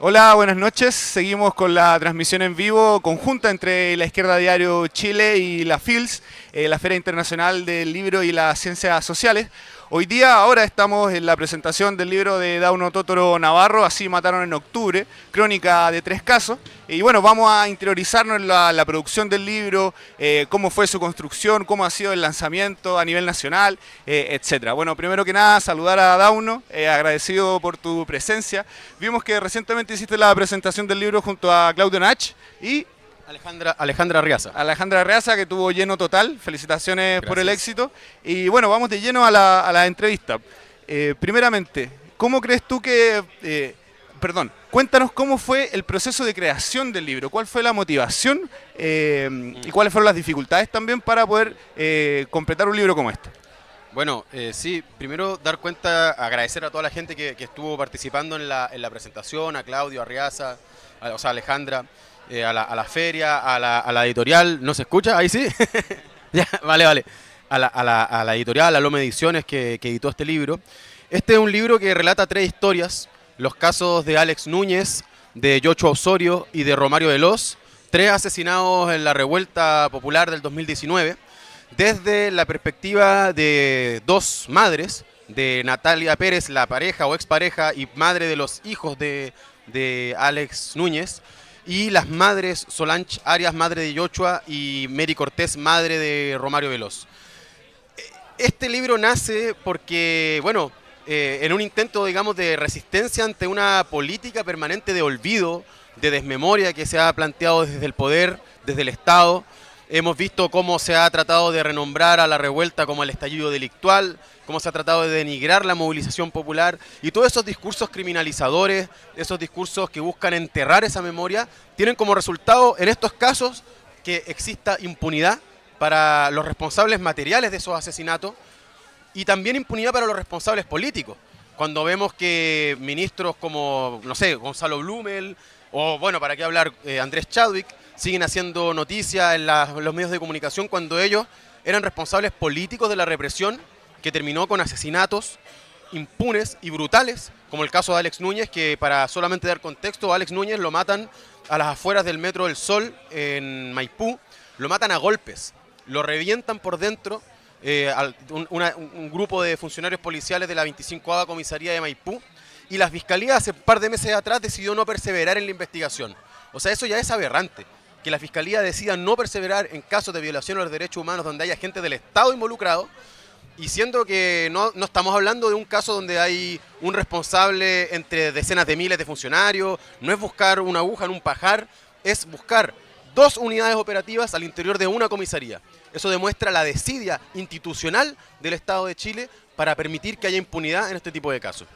Hola, buenas noches. Seguimos con la transmisión en vivo conjunta entre La Izquierda Diario Chile y la FILS, la Feria Internacional del Libro y las Ciencias Sociales. Hoy día, ahora estamos en la presentación del libro de Dauno Totoro Navarro, Así mataron en octubre, crónica de 3 casos. Y bueno, vamos a interiorizarnos en la producción del libro, cómo fue su construcción, cómo ha sido el lanzamiento a nivel nacional, etcétera. Bueno, primero que nada, saludar a Dauno, agradecido por tu presencia. Vimos que recientemente hiciste la presentación del libro junto a Claudio Nach y Alejandra Arriaza. Alejandra Reaza, que tuvo lleno total. Felicitaciones por el Gracias. éxito. Y bueno, vamos de lleno a la entrevista. Primeramente, ¿cómo crees tú que... perdón, cuéntanos cómo fue el proceso de creación del libro, cuál fue la motivación y cuáles fueron las dificultades también para poder completar un libro como este. Bueno, sí, primero dar cuenta, agradecer a toda la gente que estuvo participando en la presentación, a Claudio, a Arriaza, o sea, a Alejandra, a la feria, a la editorial. ¿No se escucha? Ahí sí. Ya, vale. A la editorial, a Loma Ediciones, que editó este libro. Este es un libro que relata 3 historias, los casos de Alex Núñez, de Yochoa Osorio y de Romario Veloz, 3 asesinados en la revuelta popular del 2019, desde la perspectiva de 2 madres, de Natalia Pérez, la pareja o expareja y madre de los hijos de Alex Núñez, y las madres Solange Arias, madre de Yochoa, y Mary Cortés, madre de Romario Veloz. Este libro nace porque, bueno, en un intento, digamos, de resistencia ante una política permanente de olvido, de desmemoria que se ha planteado desde el poder, desde el Estado. Hemos visto cómo se ha tratado de renombrar a la revuelta como el estallido delictual, cómo se ha tratado de denigrar la movilización popular, y todos esos discursos criminalizadores, esos discursos que buscan enterrar esa memoria, tienen como resultado en estos casos que exista impunidad para los responsables materiales de esos asesinatos y también impunidad para los responsables políticos. Cuando vemos que ministros como, no sé, Gonzalo Blumel, o bueno, para qué hablar, Andrés Chadwick, siguen haciendo noticia en los medios de comunicación cuando ellos eran responsables políticos de la represión que terminó con asesinatos impunes y brutales, como el caso de Alex Núñez, que para solamente dar contexto, a Alex Núñez lo matan a las afueras del Metro del Sol en Maipú, lo matan a golpes, lo revientan por dentro, un grupo de funcionarios policiales de la 25ª Comisaría de Maipú, y la Fiscalía hace un par de meses atrás decidió no perseverar en la investigación. O sea, eso ya es aberrante, que la Fiscalía decida no perseverar en casos de violación a los derechos humanos donde haya gente del Estado involucrado, y siendo que no estamos hablando de un caso donde hay un responsable entre decenas de miles de funcionarios, no es buscar una aguja en un pajar, es buscar 2 unidades operativas al interior de una comisaría. Eso demuestra la desidia institucional del Estado de Chile para permitir que haya impunidad en este tipo de casos.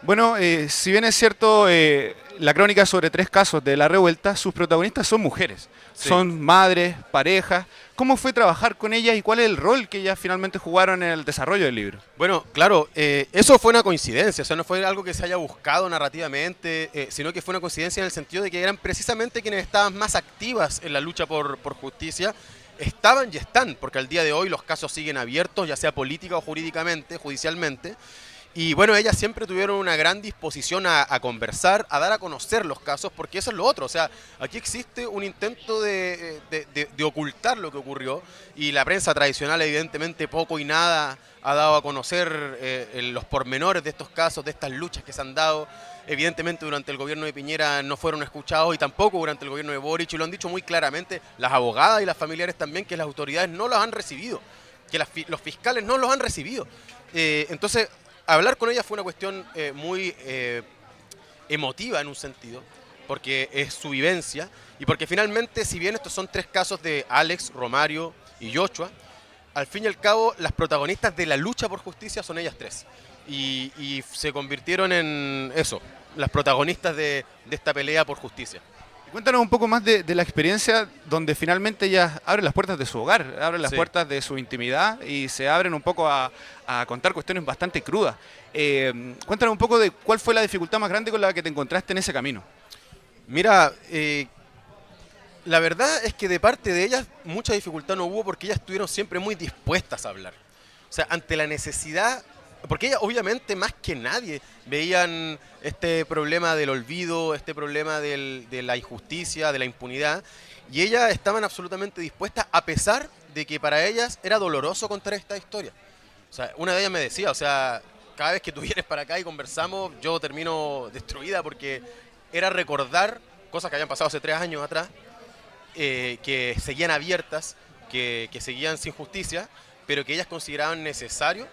Bueno, si bien es cierto, la crónica sobre 3 casos de la revuelta, sus protagonistas son mujeres, Sí. son madres, parejas. ¿Cómo fue trabajar con ellas y cuál es el rol que ellas finalmente jugaron en el desarrollo del libro? Bueno, claro, eso fue una coincidencia, o sea, no fue algo que se haya buscado narrativamente, sino que fue una coincidencia en el sentido de que eran precisamente quienes estaban más activas en la lucha por justicia, estaban y están, porque al día de hoy los casos siguen abiertos, ya sea política o jurídicamente, judicialmente. Y bueno, ellas siempre tuvieron una gran disposición a conversar, a dar a conocer los casos, porque eso es lo otro. O sea, aquí existe un intento de ocultar lo que ocurrió, y la prensa tradicional evidentemente poco y nada ha dado a conocer los pormenores de estos casos, de estas luchas que se han dado. Evidentemente durante el gobierno de Piñera no fueron escuchados, y tampoco durante el gobierno de Boric, y lo han dicho muy claramente las abogadas y las familiares también, que las autoridades no los han recibido, que los fiscales no los han recibido. Entonces, hablar con ella fue una cuestión muy emotiva en un sentido, porque es su vivencia, y porque finalmente, si bien estos son 3 casos de Alex, Romario y Yochoa, al fin y al cabo las protagonistas de la lucha por justicia son ellas 3. Y se convirtieron en eso, las protagonistas de esta pelea por justicia. Cuéntanos un poco más de la experiencia donde finalmente ellas abren las puertas de su hogar, abren las Sí. puertas de su intimidad y se abren un poco a contar cuestiones bastante crudas. Cuéntanos un poco de cuál fue la dificultad más grande con la que te encontraste en ese camino. Mira, la verdad es que de parte de ellas mucha dificultad no hubo, porque ellas estuvieron siempre muy dispuestas a hablar. O sea, ante la necesidad porque ellas obviamente más que nadie veían este problema del olvido, este problema de la injusticia, de la impunidad, y ellas estaban absolutamente dispuestas, a pesar de que para ellas era doloroso contar esta historia. O sea, una de ellas me decía, o sea, cada vez que tú vienes para acá y conversamos, yo termino destruida porque era recordar cosas que habían pasado hace 3 años atrás, que seguían abiertas, que seguían sin justicia, pero que ellas consideraban necesario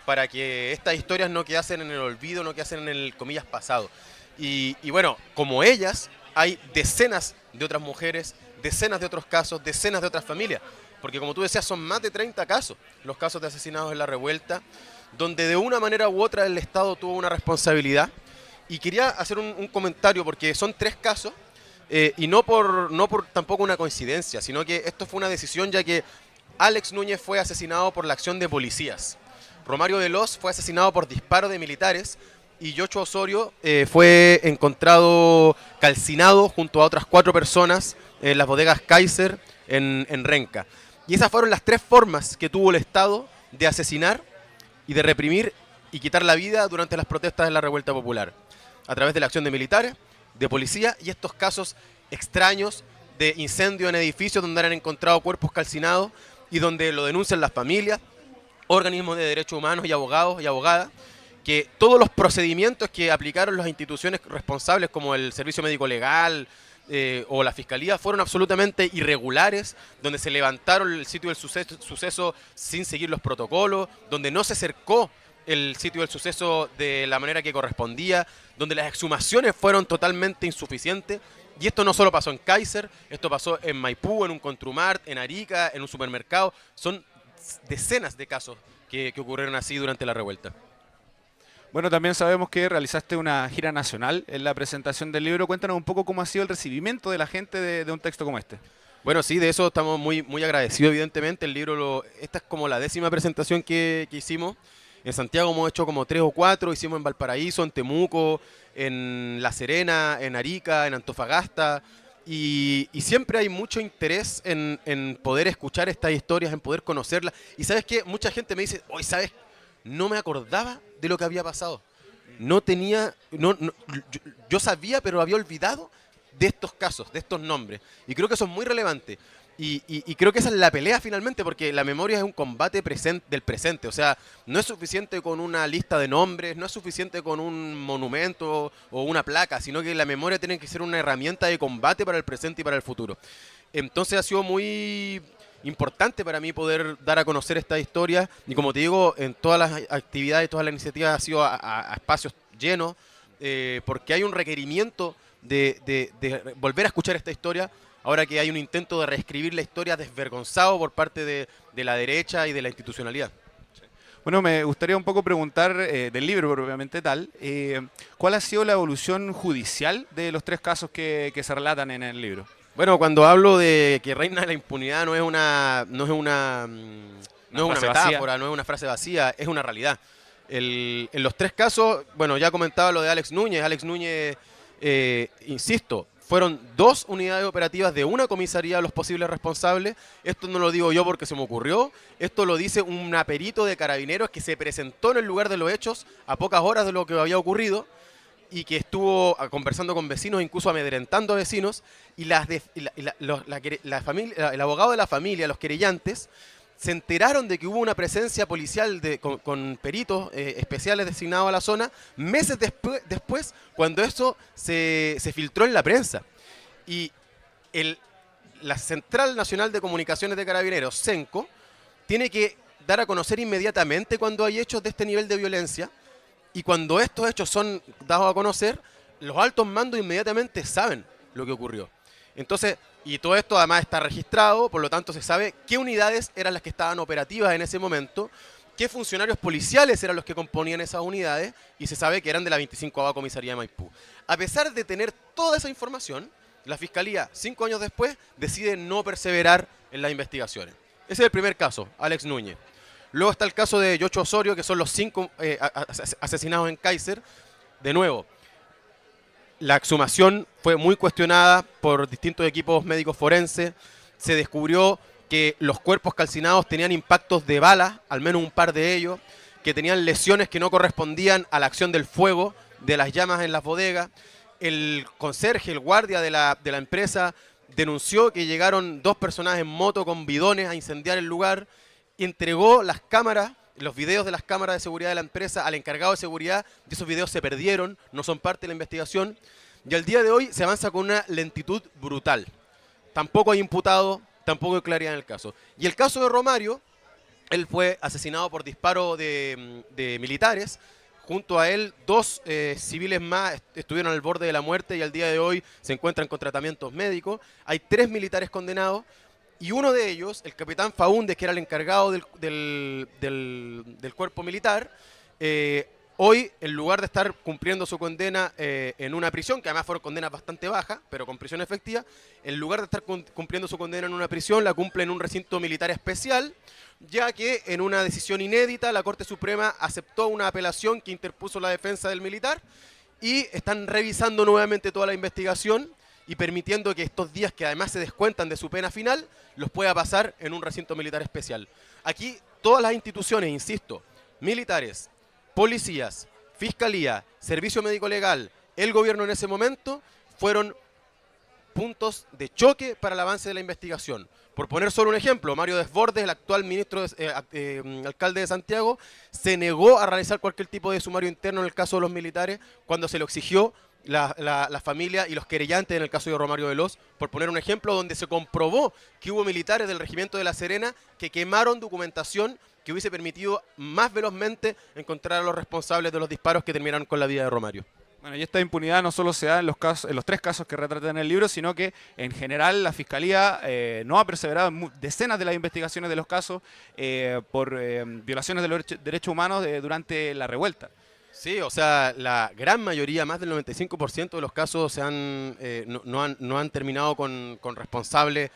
para que estas historias no quedasen en el olvido, no quedasen en el, comillas, pasado. Y bueno, como ellas, hay decenas de otras mujeres, decenas de otros casos, decenas de otras familias. Porque como tú decías, son más de 30 casos, los casos de asesinados en la revuelta, donde de una manera u otra el Estado tuvo una responsabilidad. Y quería hacer un comentario, porque son 3 casos, y no por tampoco una coincidencia, sino que esto fue una decisión, ya que Alex Núñez fue asesinado por la acción de policías. Romario Veloz fue asesinado por disparo de militares, y Yocho Osorio fue encontrado calcinado junto a otras 4 personas en las bodegas Kaiser en Renca. Y esas fueron las 3 formas que tuvo el Estado de asesinar y de reprimir y quitar la vida durante las protestas de la revuelta popular. A través de la acción de militares, de policía y estos casos extraños de incendio en edificios donde han encontrado cuerpos calcinados y donde lo denuncian las familias, organismos de derechos humanos y abogados y abogadas, que todos los procedimientos que aplicaron las instituciones responsables como el Servicio Médico Legal o la Fiscalía fueron absolutamente irregulares, donde se levantaron el sitio del suceso sin seguir los protocolos, donde no se cercó el sitio del suceso de la manera que correspondía, donde las exhumaciones fueron totalmente insuficientes. Y esto no solo pasó en Kaiser, esto pasó en Maipú, en un Contrumart, en Arica, en un supermercado. Son decenas de casos que ocurrieron así durante la revuelta. Bueno, también sabemos que realizaste una gira nacional en la presentación del libro. Cuéntanos un poco cómo ha sido el recibimiento de la gente de un texto como este. Bueno, sí, de eso estamos muy, muy agradecidos, evidentemente. El libro, esta es como la 10ª presentación que hicimos. En Santiago hemos hecho como 3 o 4, hicimos en Valparaíso, en Temuco, en La Serena, en Arica, en Antofagasta. Y siempre hay mucho interés en poder escuchar estas historias, en poder conocerlas. Y ¿sabes qué? Mucha gente me dice, hoy, ¿sabes? No me acordaba de lo que había pasado. No tenía, yo sabía, pero había olvidado de estos casos, de estos nombres. Y creo que eso es muy relevante. Y creo que esa es la pelea finalmente, porque la memoria es un combate del presente. O sea, no es suficiente con una lista de nombres, no es suficiente con un monumento o una placa, sino que la memoria tiene que ser una herramienta de combate para el presente y para el futuro. Entonces ha sido muy importante para mí poder dar a conocer esta historia, y como te digo, en todas las actividades, todas las iniciativas ha sido a espacios llenos, porque hay un requerimiento de volver a escuchar esta historia, ahora que hay un intento de reescribir la historia desvergonzado por parte de la derecha y de la institucionalidad. Bueno, me gustaría un poco preguntar del libro propiamente tal, ¿cuál ha sido la evolución judicial de los 3 casos que se relatan en el libro? Bueno, cuando hablo de que reina la impunidad no es una metáfora, no es una frase vacía, es una realidad. En los 3 casos, bueno, ya comentaba lo de Alex Núñez. Alex Núñez, insisto, fueron 2 unidades operativas de una comisaría los posibles responsables. Esto no lo digo yo porque se me ocurrió, esto lo dice un perito de Carabineros que se presentó en el lugar de los hechos a pocas horas de lo que había ocurrido, y que estuvo conversando con vecinos, incluso amedrentando a vecinos, y el abogado de la familia, los querellantes, se enteraron de que hubo una presencia policial con peritos especiales designados a la zona meses después, cuando eso se filtró en la prensa. Y la Central Nacional de Comunicaciones de Carabineros, CENCO, tiene que dar a conocer inmediatamente cuando hay hechos de este nivel de violencia. Y cuando estos hechos son dados a conocer, los altos mandos inmediatamente saben lo que ocurrió. Entonces, y todo esto además está registrado, por lo tanto se sabe qué unidades eran las que estaban operativas en ese momento, qué funcionarios policiales eran los que componían esas unidades, y se sabe que eran de la 25ª Comisaría de Maipú. A pesar de tener toda esa información, la Fiscalía, 5 años después, decide no perseverar en las investigaciones. Ese es el primer caso, Alex Núñez. Luego está el caso de Yocho Osorio, que son los 5 asesinados en Kaiser. De nuevo, la exhumación fue muy cuestionada por distintos equipos médicos forenses. Se descubrió que los cuerpos calcinados tenían impactos de bala, al menos un par de ellos, que tenían lesiones que no correspondían a la acción del fuego, de las llamas en las bodegas. El conserje, el guardia de la empresa, denunció que llegaron 2 personas en moto con bidones a incendiar el lugar, y entregó las cámaras, los videos de las cámaras de seguridad de la empresa al encargado de seguridad, y esos videos se perdieron, no son parte de la investigación, y al día de hoy se avanza con una lentitud brutal. Tampoco hay imputado, tampoco hay claridad en el caso. Y el caso de Romario, él fue asesinado por disparo de militares. Junto a él, 2 civiles más estuvieron al borde de la muerte y al día de hoy se encuentran con tratamientos médicos. Hay 3 militares condenados y uno de ellos, el capitán Faúndez, que era el encargado del cuerpo militar, hoy, en lugar de estar cumpliendo su condena en una prisión, que además fueron condenas bastante bajas, pero con prisión efectiva, en lugar de estar cumpliendo su condena en una prisión, la cumple en un recinto militar especial, ya que en una decisión inédita la Corte Suprema aceptó una apelación que interpuso la defensa del militar y están revisando nuevamente toda la investigación y permitiendo que estos días, que además se descuentan de su pena final, los pueda pasar en un recinto militar especial. Aquí todas las instituciones, insisto, militares, policías, fiscalía, servicio médico legal, el gobierno en ese momento, fueron puntos de choque para el avance de la investigación. Por poner solo un ejemplo, Mario Desbordes, el actual alcalde de Santiago, se negó a realizar cualquier tipo de sumario interno en el caso de los militares cuando se lo exigió la familia y los querellantes en el caso de Romario Veloz, por poner un ejemplo, donde se comprobó que hubo militares del Regimiento de La Serena que quemaron documentación que hubiese permitido más velozmente encontrar a los responsables de los disparos que terminaron con la vida de Romario. Bueno, y esta impunidad no solo se da en los 3 casos que retratan en el libro, sino que en general la Fiscalía no ha perseverado en decenas de las investigaciones de los casos por violaciones de los derechos humanos durante la revuelta. Sí, o sea, la gran mayoría, más del 95% de los casos no han terminado con responsables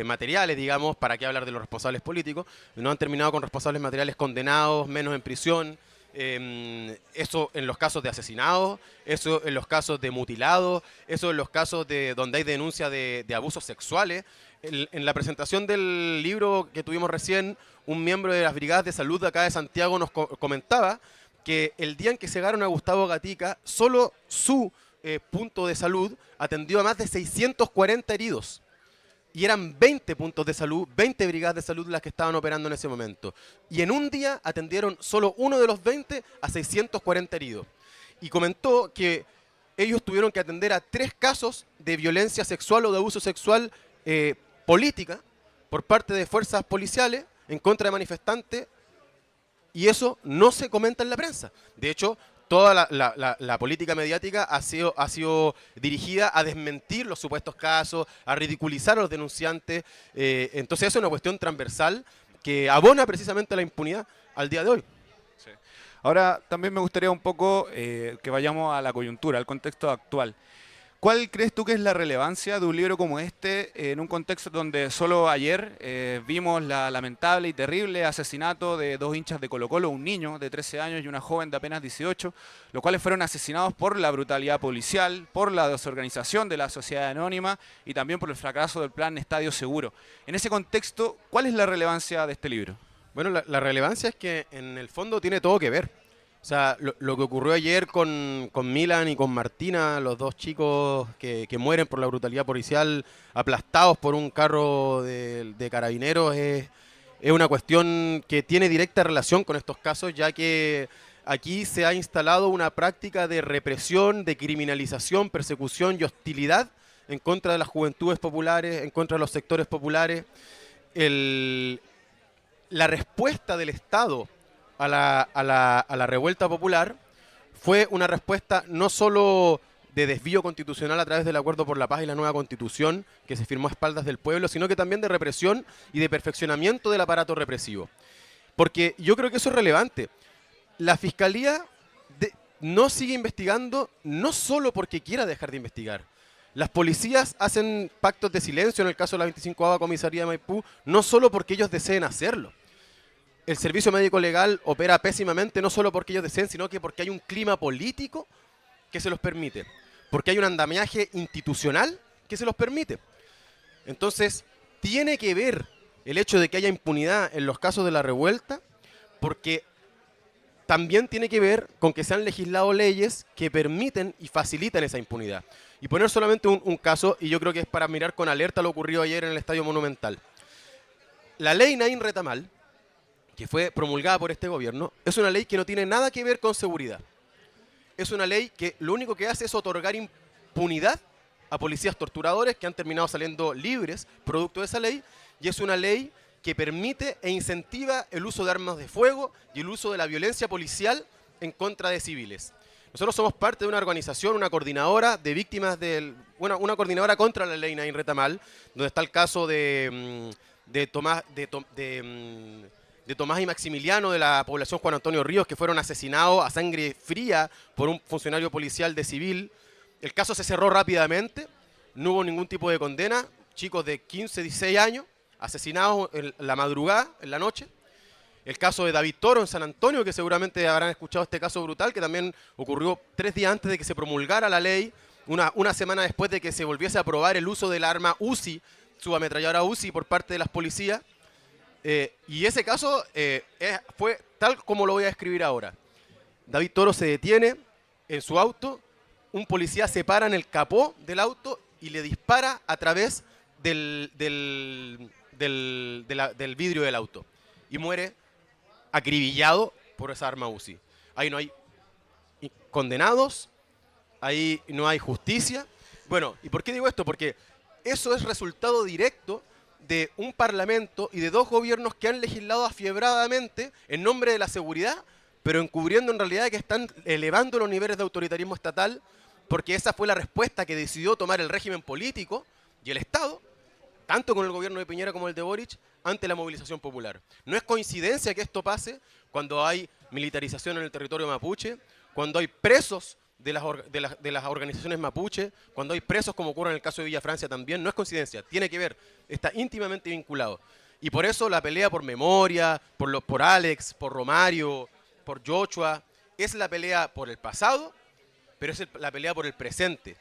materiales, digamos, para qué hablar de los responsables políticos, no han terminado con responsables materiales condenados, menos en prisión. Eso en los casos de asesinados, eso en los casos de mutilados, eso en los casos donde hay denuncia de abusos sexuales. En la presentación del libro que tuvimos recién, un miembro de las brigadas de salud de acá de Santiago nos comentaba que el día en que cegaron a Gustavo Gatica, solo su punto de salud atendió a más de 640 heridos. Y eran 20 puntos de salud, 20 brigadas de salud las que estaban operando en ese momento. Y en un día atendieron solo uno de los 20 a 640 heridos. Y comentó que ellos tuvieron que atender a 3 casos de violencia sexual o de abuso sexual política por parte de fuerzas policiales en contra de manifestantes, y eso no se comenta en la prensa. De hecho, toda la política mediática ha sido dirigida a desmentir los supuestos casos, a ridiculizar a los denunciantes. Entonces eso es una cuestión transversal que abona precisamente a la impunidad al día de hoy. Sí. Ahora también me gustaría un poco que vayamos a la coyuntura, al contexto actual. ¿Cuál crees tú que es la relevancia de un libro como este en un contexto donde solo ayer vimos la lamentable y terrible asesinato de 2 hinchas de Colo-Colo, un niño de 13 años y una joven de apenas 18, los cuales fueron asesinados por la brutalidad policial, por la desorganización de la sociedad anónima y también por el fracaso del plan Estadio Seguro? En ese contexto, ¿cuál es la relevancia de este libro? Bueno, la relevancia es que en el fondo tiene todo que ver. O sea, lo que ocurrió ayer con Milan y con Martina, los 2 chicos que mueren por la brutalidad policial, aplastados por un carro de carabineros, es una cuestión que tiene directa relación con estos casos, ya que aquí se ha instalado una práctica de represión, de criminalización, persecución y hostilidad en contra de las juventudes populares, en contra de los sectores populares. La respuesta del Estado a la revuelta popular fue una respuesta no solo de desvío constitucional a través del Acuerdo por la Paz y la nueva Constitución que se firmó a espaldas del pueblo, sino que también de represión y de perfeccionamiento del aparato represivo. Porque yo creo que eso es relevante. La Fiscalía no sigue investigando no solo porque quiera dejar de investigar. Las policías hacen pactos de silencio en el caso de la 25ª Comisaría de Maipú, no solo porque ellos deseen hacerlo. El servicio médico legal opera pésimamente no solo porque ellos deseen, sino que porque hay un clima político que se los permite. Porque hay un andamiaje institucional que se los permite. Entonces, tiene que ver el hecho de que haya impunidad en los casos de la revuelta, porque también tiene que ver con que se han legislado leyes que permiten y facilitan esa impunidad. Y poner solamente un caso, y yo creo que es para mirar con alerta lo ocurrido ayer en el Estadio Monumental. La ley Naín Retamal, que fue promulgada por este gobierno, es una ley que no tiene nada que ver con seguridad. Es una ley que lo único que hace es otorgar impunidad a policías torturadores que han terminado saliendo libres producto de esa ley, y es una ley que permite e incentiva el uso de armas de fuego y el uso de la violencia policial en contra de civiles. Nosotros somos parte de una organización, una coordinadora de víctimas una coordinadora contra la ley Naín Retamal, donde está el caso de Tomás y Maximiliano de la población Juan Antonio Ríos, que fueron asesinados a sangre fría por un funcionario policial de civil. El caso se cerró rápidamente, no hubo ningún tipo de condena, chicos de 15, 16 años, asesinados en la madrugada, en la noche. El caso de David Toro en San Antonio, que seguramente habrán escuchado este caso brutal, que también ocurrió 3 días antes de que se promulgara la ley, una semana después de que se volviese a aprobar el uso del arma UCI, subametralladora UCI, por parte de las policías. Y ese caso fue tal como lo voy a describir ahora. David Toro se detiene en su auto, un policía se para en el capó del auto y le dispara a través del vidrio del auto. Y muere acribillado por esa arma UCI. Ahí no hay condenados, ahí no hay justicia. Bueno, ¿y por qué digo esto? Porque eso es resultado directo de un parlamento y de 2 gobiernos que han legislado afiebradamente en nombre de la seguridad, pero encubriendo en realidad que están elevando los niveles de autoritarismo estatal, porque esa fue la respuesta que decidió tomar el régimen político y el Estado, tanto con el gobierno de Piñera como el de Boric, ante la movilización popular. No es coincidencia que esto pase cuando hay militarización en el territorio mapuche, cuando hay presos de las organizaciones mapuche, cuando hay presos como ocurre en el caso de Villa Francia también, no es coincidencia, tiene que ver, está íntimamente vinculado. Y por eso la pelea por memoria, por Alex, por Romario, por Joshua, es la pelea por el pasado, pero es la pelea por el presente.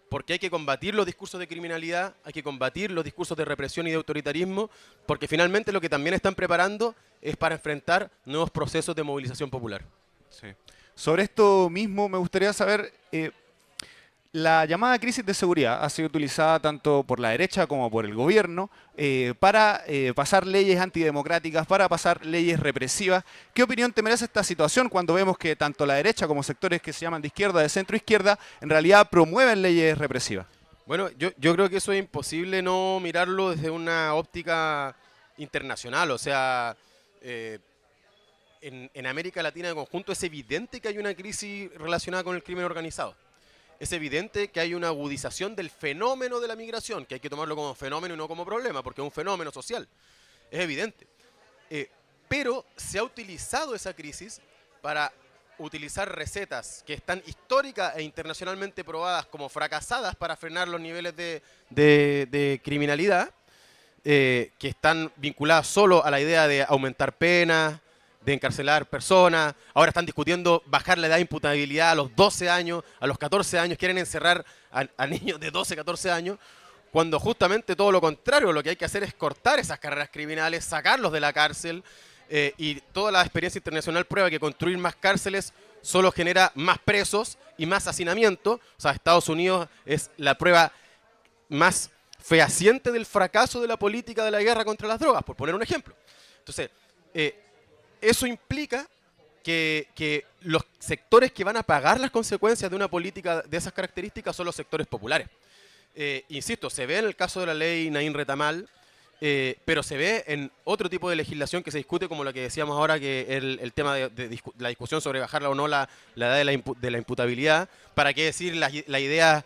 Porque hay que combatir los discursos de criminalidad, hay que combatir los discursos de represión y de autoritarismo, porque finalmente lo que también están preparando es para enfrentar nuevos procesos de movilización popular. Sí. Sobre esto mismo me gustaría saber, la llamada crisis de seguridad ha sido utilizada tanto por la derecha como por el gobierno para pasar leyes antidemocráticas, para pasar leyes represivas. ¿Qué opinión te merece esta situación cuando vemos que tanto la derecha como sectores que se llaman de izquierda, de centro izquierda, en realidad promueven leyes represivas? Bueno, yo creo que eso es imposible no mirarlo desde una óptica internacional, o sea, en América Latina de conjunto es evidente que hay una crisis relacionada con el crimen organizado. Es evidente que hay una agudización del fenómeno de la migración, que hay que tomarlo como fenómeno y no como problema, porque es un fenómeno social. Es evidente. Pero se ha utilizado esa crisis para utilizar recetas que están históricas e internacionalmente probadas como fracasadas para frenar los niveles de criminalidad, que están vinculadas solo a la idea de aumentar penas, de encarcelar personas. Ahora están discutiendo bajar la edad de imputabilidad a los 12 años, a los 14 años, quieren encerrar a niños de 12, 14 años, cuando justamente todo lo contrario, lo que hay que hacer es cortar esas carreras criminales, sacarlos de la cárcel, y toda la experiencia internacional prueba que construir más cárceles solo genera más presos y más hacinamiento. O sea, Estados Unidos es la prueba más fehaciente del fracaso de la política de la guerra contra las drogas, por poner un ejemplo. Entonces, eso implica que los sectores que van a pagar las consecuencias de una política de esas características son los sectores populares. Insisto, se ve en el caso de la ley Naín Retamal, pero se ve en otro tipo de legislación que se discute, como lo que decíamos ahora, que el tema de la discusión sobre bajarla o no la edad de la imputabilidad. ¿Para qué decir la idea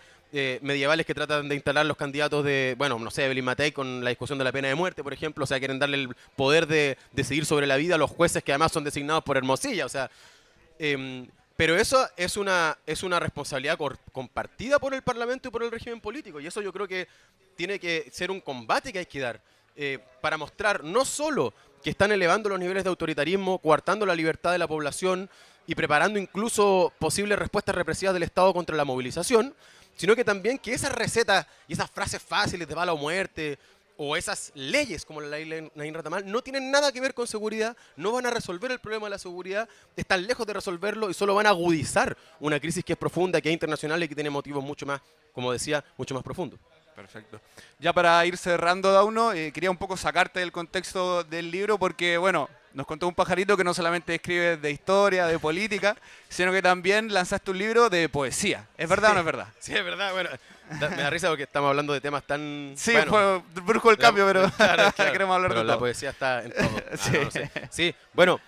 medievales que tratan de instalar los candidatos de, bueno, no sé, Evelyn Matei con la discusión de la pena de muerte, por ejemplo? O sea, quieren darle el poder de decidir sobre la vida a los jueces que además son designados por Hermosilla. O sea, pero eso es una responsabilidad compartida por el Parlamento y por el régimen político, y eso yo creo que tiene que ser un combate que hay que dar para mostrar no solo que están elevando los niveles de autoritarismo, coartando la libertad de la población y preparando incluso posibles respuestas represivas del Estado contra la movilización, sino que también que esas recetas y esas frases fáciles de bala o muerte o esas leyes como la ley Naín Retamal no tienen nada que ver con seguridad, no van a resolver el problema de la seguridad, están lejos de resolverlo y solo van a agudizar una crisis que es profunda, que es internacional y que tiene motivos mucho más, como decía, mucho más profundos. Perfecto. Ya para ir cerrando, Dauno, quería un poco sacarte del contexto del libro porque, bueno, nos contó un pajarito que no solamente escribe de historia, de política, sino que también lanzaste un libro de poesía. ¿Es verdad o no es verdad? Sí, es verdad. Bueno, me da risa porque estamos hablando de temas tan... Sí, bueno, fue brusco el cambio, pero claro, queremos hablar pero de la todo. poesía está en todo. Sí. No sé. Sí, bueno,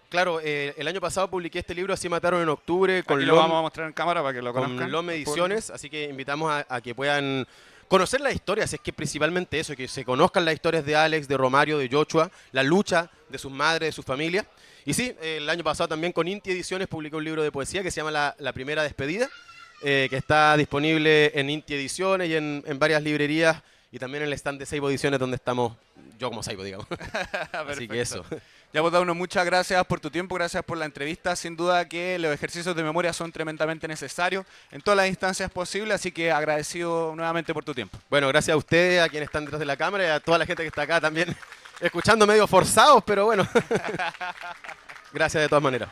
claro, el año pasado publiqué este libro, Así mataron en octubre, con Aquí lo vamos a mostrar en cámara para que lo conozcan. con LOM Ediciones, así que invitamos a que puedan conocer las historias, es que principalmente eso, que se conozcan las historias de Alex, de Romario, de Yoshua, la lucha de sus madres, de sus familias. Y sí, el año pasado también con Inti Ediciones publicó un libro de poesía que se llama La Primera Despedida, que está disponible en Inti Ediciones y en varias librerías y también en el stand de Seibo Ediciones donde estamos, yo como Seibo, digamos. Así que eso. Ya, pues, Dauno, muchas gracias por tu tiempo, gracias por la entrevista. Sin duda que los ejercicios de memoria son tremendamente necesarios en todas las instancias posibles, así que agradecido nuevamente por tu tiempo. Bueno, gracias a ustedes, a quienes están detrás de la cámara y a toda la gente que está acá también escuchando medio forzados, pero bueno. Gracias de todas maneras.